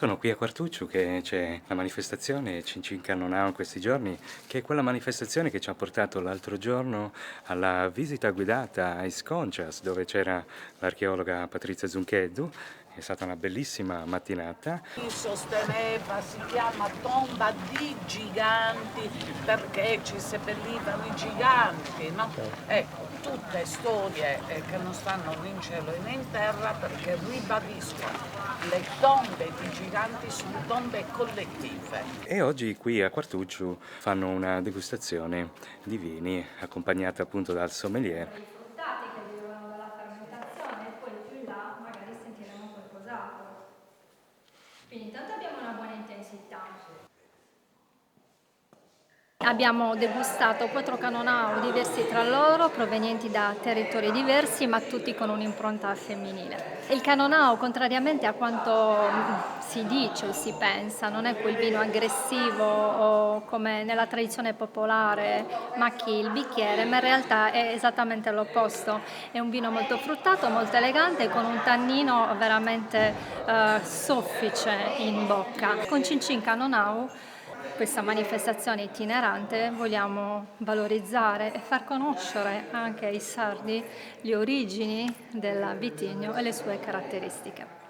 Sono qui a Quartuccio che c'è la manifestazione Cincin Cannonau in questi giorni, che è quella manifestazione che ci ha portato l'altro giorno alla visita guidata a Isconcias, dove c'era l'archeologa Patrizia Zuncheddu. È stata una bellissima mattinata. Si sosteneva, si chiama tomba di giganti perché ci seppellivano i giganti, no? Ecco, tutte storie che non stanno né in cielo né in terra perché ribadiscono, le tombe di giganti sono tombe collettive. E oggi qui a Quartuccio fanno una degustazione di vini, accompagnata appunto dal sommelier. Dei fruttati che derivano dalla fermentazione e poi più in là magari sentiremo qualcos'altro. Quindi intanto abbiamo una buona intensità. Abbiamo degustato 4 Cannonau diversi tra loro, provenienti da territori diversi, ma tutti con un'impronta femminile. Il Cannonau, contrariamente a quanto si dice o si pensa, non è quel vino aggressivo o come nella tradizione popolare macchi il bicchiere, ma in realtà è esattamente l'opposto. È un vino molto fruttato, molto elegante, con un tannino veramente soffice in bocca. Con Cincin Cannonau, questa manifestazione itinerante, vogliamo valorizzare e far conoscere anche ai sardi le origini del vitigno e le sue caratteristiche.